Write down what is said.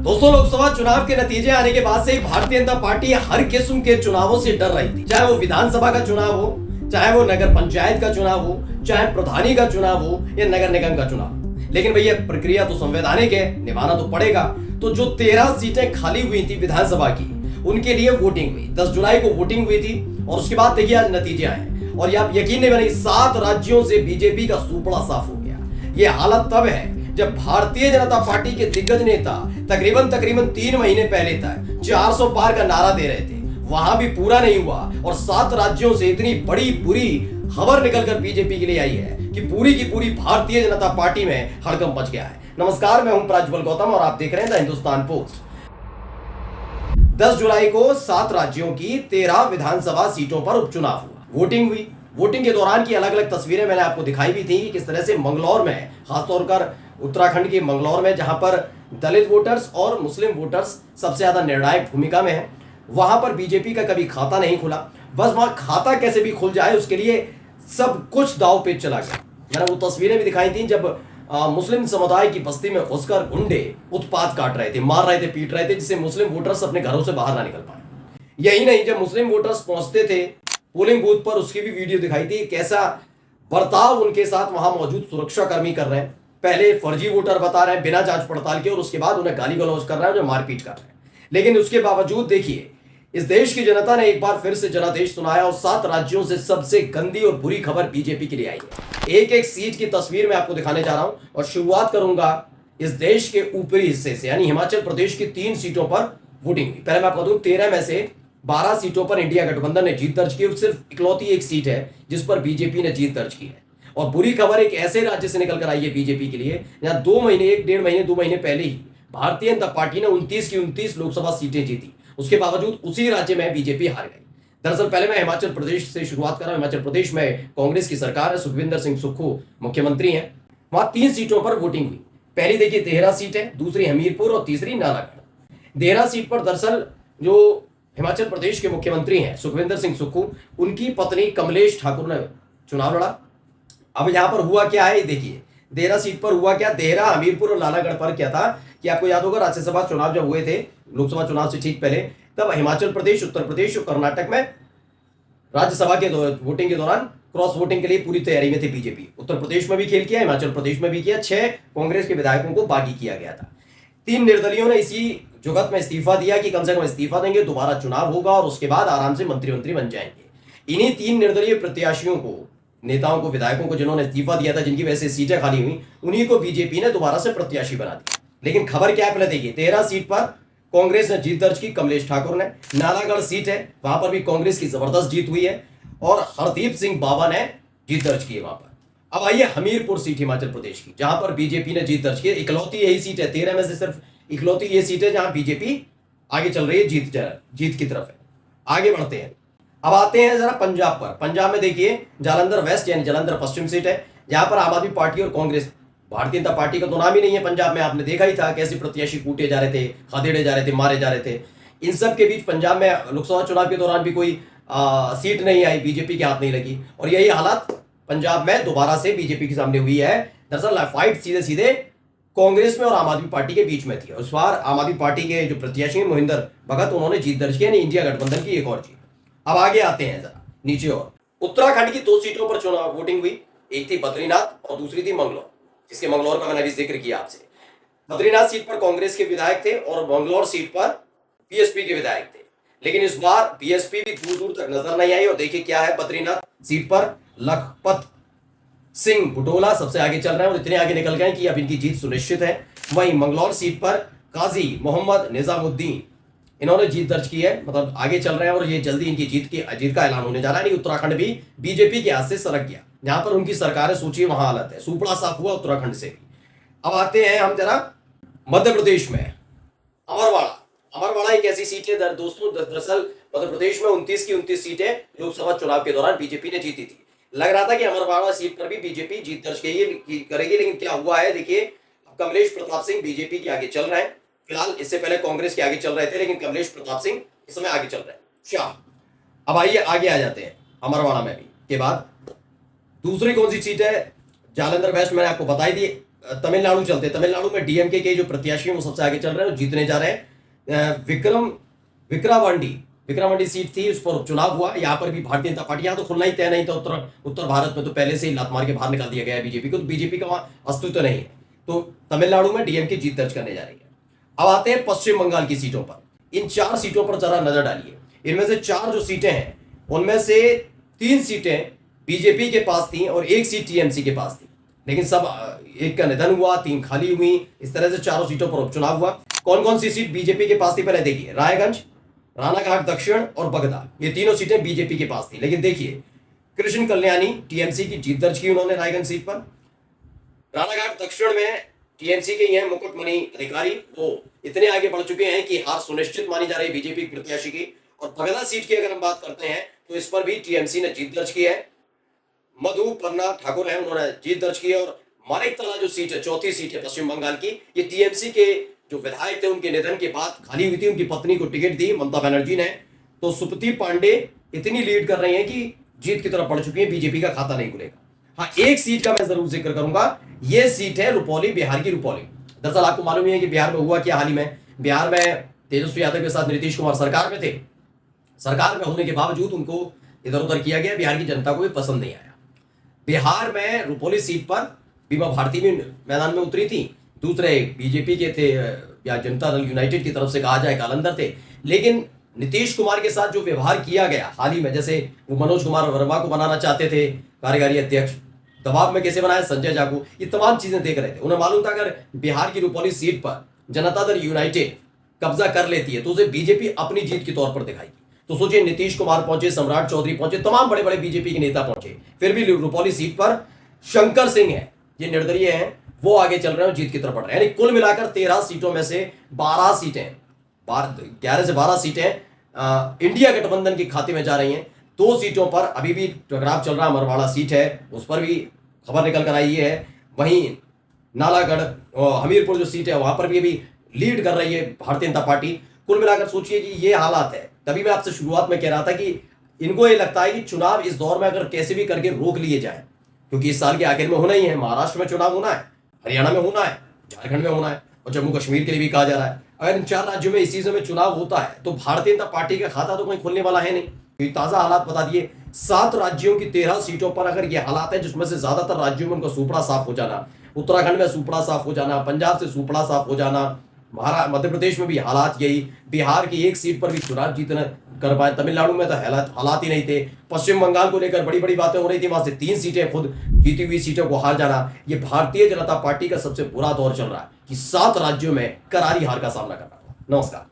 दोस्तों, लोकसभा चुनाव के नतीजे आने के बाद से ही भारतीय जनता पार्टी हर किस्म के चुनावों से डर रही थी। चाहे वो विधानसभा का चुनाव हो, चाहे वो नगर पंचायत का चुनाव हो, चाहे प्रधानी का चुनाव हो या नगर निगम का चुनाव। लेकिन भैया प्रक्रिया तो संवैधानिक है, निभाना तो पड़ेगा। तो जो 13 सीटें खाली हुई थी विधानसभा की, उनके लिए वोटिंग हुई। 10 जुलाई को वोटिंग हुई थी और उसके बाद देखिए आज नतीजे आए और आप यकीन नहीं बनेगी, 7 राज्यों से बीजेपी का सुपड़ा साफ हो गया। ये हालत तब है जब भारतीय जनता पार्टी के दिग्गज नेता तकरीबन 3 महीने पहले तक 400 पार का नारा दे रहे थे, वहां भी पूरा नहीं हुआ और 7 राज्यों से इतनी बड़ी बुरी खबर निकलकर बीजेपी के लिए आई है कि पूरी की पूरी भारतीय जनता पार्टी में हड़कंप मच गया है। नमस्कार, मैं हूं प्रज्वल गौतम और आप देख रहे हैं द हिंदुस्तान पोस्ट। 10 जुलाई को 7 राज्यों की 13 विधानसभा सीटों पर उपचुनाव हुआ, वोटिंग हुई। वोटिंग के दौरान की अलग अलग तस्वीरें मैंने आपको दिखाई भी थी, किस तरह से मंगलौर में, खासतौर पर उत्तराखंड के मंगलौर में, जहां पर दलित वोटर्स और मुस्लिम वोटर्स सबसे ज्यादा निर्णायक भूमिका में है, वहां पर बीजेपी का कभी खाता नहीं खुला। बस वहां खाता कैसे भी खुल जाए उसके लिए सब कुछ दांव पे चला गया। मैंने वो तस्वीरें भी दिखाई थी जब मुस्लिम समुदाय की बस्ती में घुसकर गुंडे उत्पात काट रहे थे, मार रहे थे, पीट रहे थे, जिससे मुस्लिम वोटर्स अपने घरों से बाहर ना निकल पाए। यही नहीं, जब मुस्लिम वोटर्स पहुंचते थे पोलिंग बूथ पर, उसकी भी वीडियो दिखाई थी, कैसा बर्ताव उनके साथ वहां मौजूद सुरक्षा कर्मी कर रहे हैं। पहले फर्जी वोटर बता रहे हैं बिना जांच पड़ताल के और उसके बाद उन्हें गाली गलौज कर रहे हैं, उन्हें मारपीट कर रहे हैं। लेकिन उसके बावजूद देखिए, इस देश की जनता ने एक बार फिर से जनादेश सुनाया और 7 राज्यों से सबसे गंदी और बुरी खबर बीजेपी के लिए आई है। एक एक सीट की तस्वीर मैं आपको दिखाने जा रहा हूं और शुरुआत करूंगा इस देश के ऊपरी हिस्से से, यानी हिमाचल प्रदेश की 3 सीटों पर वोटिंग हुई। पहले मैं आपको दूं, 13 में से 12 सीटों पर इंडिया गठबंधन ने जीत दर्ज की। सिर्फ इकलौती एक सीट है जिस पर बीजेपी ने जीत दर्ज की है। और बुरी खबर एक ऐसे राज्य से निकल कर आई है बीजेपी के लिए जहां 2 महीने पहले ही भारतीय जनता पार्टी ने 29 की 29 लोकसभा सीटें जीती। उसके बावजूद उसी राज्य में बीजेपी हार गई। दरअसल पहले मैं हिमाचल प्रदेश से शुरुआत कर रहा हूं। हिमाचल प्रदेश में कांग्रेस की सरकार है, सुखविंदर सिंह सुक्खू मुख्यमंत्री हैं। वहां 3 सीटों पर वोटिंग हुई। पहली देखिए देहरा सीट है, दूसरी हमीरपुर और तीसरी नालागढ़। देहरा सीट पर दरअसल जो हिमाचल प्रदेश के मुख्यमंत्री हैं सुखविंदर सिंह सुक्खू, उनकी पत्नी कमलेश ठाकुर ने चुनाव लड़ा। अब यहां पर हुआ क्या है देखिए, देहरा सीट पर हुआ क्या, देहरा, हमीरपुर और नालागढ़ पर क्या था कि आपको याद होगा राज्यसभा चुनाव जब हुए थे, लोकसभा चुनाव से ठीक पहले, तब हिमाचल प्रदेश, उत्तर प्रदेश और कर्नाटक में राज्यसभा के वोटिंग के दौरान क्रॉस वोटिंग के लिए पूरी तैयारी में थे बीजेपी। उत्तर प्रदेश में भी खेल किया, हिमाचल प्रदेश में भी किया। 6 कांग्रेस के विधायकों को बागी किया गया था। 3 निर्दलीयों ने इसी जुगत में इस्तीफा दिया कि कम से कम इस्तीफा देंगे, दोबारा चुनाव होगा और उसके बाद आराम से मंत्री बन जाएंगे। इन्हीं 3 निर्दलीय प्रत्याशियों को, नेताओं को, विधायकों को जिन्होंने इस्तीफा दिया था, जिनकी वजह से सीटें खाली हुई, उन्हीं को बीजेपी ने दोबारा से प्रत्याशी बना दिया। लेकिन खबर क्या है पहले देखिए, 13 सीट पर कांग्रेस ने जीत दर्ज की, कमलेश ठाकुर ने। नालागढ़ सीट है, वहां पर भी कांग्रेस की जबरदस्त जीत हुई है और हरदीप सिंह बाबा ने जीत दर्ज की है वहां पर। अब आइए हमीरपुर सीट हिमाचल प्रदेश की, जहां पर बीजेपी ने जीत दर्ज की है। इकलौती यही सीट है, 13 में से सिर्फ इकलौती ये सीट है जहां बीजेपी आगे चल रही है, जीत की तरफ है। आगे बढ़ते हैं, अब आते हैं जरा पंजाब पर। पंजाब में देखिए जालंधर वेस्ट यानी जालंधर पश्चिम सीट है, जहां पर आम आदमी पार्टी और कांग्रेस, भारतीय जनता पार्टी का तो नाम ही नहीं है पंजाब में। आपने देखा ही था कैसे प्रत्याशी कूटे जा रहे थे, खदेड़े जा रहे थे, मारे जा रहे थे। इन सब के बीच पंजाब में लोकसभा चुनाव के दौरान भी कोई सीट नहीं आई, बीजेपी के हाथ नहीं लगी और यही हालत पंजाब में दोबारा से बीजेपी के सामने हुई है। दरअसल फाइट सीधे सीधे कांग्रेस में और आम आदमी पार्टी के बीच में थी। उस बार आम आदमी पार्टी के जो प्रत्याशी हैं मोहिंदर भगत, उन्होंने जीत दर्ज की, इंडिया गठबंधन की एक और जीत। अब आगे आते हैं जरा नीचे और उत्तराखंड की 2 सीटों पर चुनाव वोटिंग हुई। एक थी बद्रीनाथ और दूसरी थी मंगलौर, जिसके मंगलौर का मैंने अभी जिक्र किया आपसे। बद्रीनाथ सीट पर कांग्रेस के विधायक थे और मंगलौर सीट पर बीएसपी के विधायक थे। लेकिन इस बार बीएसपी भी दूर दूर तक नजर नहीं आई और देखिए क्या है, बद्रीनाथ सीट पर लखपत सिंह बुटोला सबसे आगे चल रहे हैं और इतने आगे निकल गए कि अब इनकी जीत सुनिश्चित है। वहीं मंगलौर सीट पर काजी मोहम्मद निजामुद्दीन, इन्होंने जीत दर्ज की है, मतलब आगे चल रहे हैं और ये जल्दी इनकी जीत का ऐलान होने जा रहा है। उत्तराखंड भी बीजेपी के हाथ से सरक गया, जहां पर उनकी सरकार है, सोचिए वहां हालत है, सुपड़ा साफ हुआ उत्तराखंड से भी। अब आते हैं हम जरा मध्य प्रदेश में, अमरवाड़ा। अमरवाड़ा एक ऐसी सीट है दोस्तों, दरअसल मध्य प्रदेश में 29 की 29 सीटें लोकसभा चुनाव के दौरान बीजेपी ने जीती थी। लग रहा था कि अमरवाड़ा सीट पर भी बीजेपी जीत दर्ज करेगी, लेकिन क्या हुआ है देखिए, कमलेश प्रताप सिंह बीजेपी के आगे चल रहे हैं। फिलहाल इससे पहले कांग्रेस के आगे चल रहे थे, लेकिन कमलेश प्रताप सिंह इस समय आगे चल रहे हैं, शाह। अब आइए आगे आ जाते हैं अमरवाड़ा में भी के बाद दूसरी कौन सी सीट है, जालंधर वेस्ट मैंने आपको बताई दी। तमिलनाडु चलते हैं। तमिलनाडु में डीएमके के जो प्रत्याशी हैं वो सबसे आगे चल रहे हैं और जीतने जा रहे हैं। विक्रमवांडी सीट थी, उस पर उपचुनाव हुआ। यहाँ पर भी भारतीय जनता पार्टी, यहाँ तो खुलना ही तय नहीं था। उत्तर भारत में तो पहले से ही लात मार के बाहर निकाल दिया गया है बीजेपी को, तो बीजेपी का वहां अस्तित्व नहीं है। तो तमिलनाडु में डीएमके जीत दर्ज करने जा रही है। अब आते हैं पश्चिम बंगाल की सीटों पर। इन 4 सीटों पर जरा नजर डालिए। इनमें से 4 जो सीटें हैं उनमें से 3 सीटें बीजेपी के पास थी और 1 सीट टीएमसी के पास थी, लेकिन सब एक का निधन हुआ, 3 खाली हुई। इस तरह से 4 सीटों पर उपचुनाव हुआ। कौन कौन सी सीट बीजेपी के पास थी पहले देखिए। रायगंज, रानाघाट दक्षिण और बगदा, ये तीनों सीटें बीजेपी के पास थी। लेकिन देखिए कृष्ण कल्याणी टीएमसी की जीत दर्ज की उन्होंने रायगंज सीट पर। रानाघाट दक्षिण में टीएमसी के ही हैं मुकुटमणि अधिकारी, वो इतने आगे बढ़ चुके हैं कि हार सुनिश्चित मानी जा रही है बीजेपी प्रत्याशी की। और बगदा सीट की अगर हम बात करते हैं तो इस पर भी टीएमसी ने जीत दर्ज की है। मधु पन्ना ठाकुर है, उन्होंने जीत दर्ज की है। और मानिकतला जो सीट है, चौथी सीट है पश्चिम बंगाल की, ये टीएमसी के जो विधायक थे उनके निधन के बाद खाली हुई थी। उनकी पत्नी को टिकट दी ममता बनर्जी ने। तो सुप्रीति पांडे इतनी लीड कर रही हैं कि जीत की तरफ बढ़ चुकी है, बीजेपी का खाता नहीं खुलेगा। हाँ, एक सीट का मैं जरूर जिक्र करूंगा, ये सीट है रुपौली, बिहार की रुपौली। दरअसल आपको मालूम ही है कि बिहार में हुआ क्या हाल ही में। बिहार में तेजस्वी यादव के साथ नीतीश कुमार सरकार में थे। सरकार में होने के बावजूद उनको इधर उधर किया गया, बिहार की जनता को भी पसंद नहीं आया। बिहार में रुपौली सीट पर बीमा भारती भी मैदान में उतरी थी। दूसरे बीजेपी के थे या जनता दल यूनाइटेड की तरफ से कहा जाए कालंदर थे। लेकिन नीतीश कुमार के साथ जो व्यवहार किया गया हाल ही में, जैसे वो मनोज कुमार वर्मा को बनाना चाहते थे कार्यकारी अध्यक्ष, दबाव में कैसे बनाया संजय जागू, ये तमाम चीजें देख रहे थे। उन्हें मालूम था अगर बिहार की रुपौली सीट पर जनता दल यूनाइटेड कब्जा कर लेती है तो उसे बीजेपी अपनी जीत के तौर पर दिखाएगी। तो सोचिए, नीतीश कुमार पहुंचे, सम्राट चौधरी पहुंचे, तमाम बड़े बड़े बीजेपी के नेता पहुंचे, फिर भी रुपौली सीट पर शंकर सिंह है, ये निर्दलीय हैं, वो आगे चल रहे हैं, जीत की तरफ बढ़ रहे हैं। यानी कुल मिलाकर 13 सीटों में से 12 सीटें 11 से 12 सीटें इंडिया गठबंधन के खाते में जा रही हैं। 2 सीटों पर अभी भी टकराव चल रहा है। मरवाड़ा सीट है, उस पर भी खबर निकल कर आई है। वहीं नालागढ़ हमीरपुर जो सीट है वहां पर भी अभी लीड कर रही है भारतीय जनता पार्टी। कुल मिलाकर सोचिए कि ये हालात है। तभी मैं आपसे शुरुआत में कह रहा था कि इनको ये लगता है कि चुनाव इस दौर में अगर कैसे भी करके रोक लिए जाए, क्योंकि इस साल के आखिर में होना ही है। महाराष्ट्र में चुनाव होना है, हरियाणा में होना है, झारखंड में होना है और जम्मू कश्मीर के लिए भी कहा जा रहा है। अगर इन 4 राज्यों में इसी समय चुनाव होता है तो भारतीय जनता पार्टी का खाता तो कहीं खुलने वाला है नहीं। क्योंकि ताजा हालात बता दिए, 7 राज्यों की 13 सीटों पर अगर ये हालात है, जिसमें से ज्यादातर राज्यों में उनका सुपड़ा साफ हो जाना, उत्तराखंड में सुपड़ा साफ हो जाना, पंजाब से सुपड़ा साफ हो जाना, मध्य प्रदेश में भी हालात यही, बिहार की 1 सीट पर भी चुनाव जीतना कर पाए, तमिलनाडु में तो हालात ही नहीं थे, पश्चिम बंगाल को लेकर बड़ी बड़ी बातें हो रही थी, वहां से 3 सीटें खुद जीती हुई सीटों को हार जाना। ये भारतीय जनता पार्टी का सबसे बुरा दौर चल रहा है कि 7 राज्यों में करारी हार का सामना करना। नमस्कार।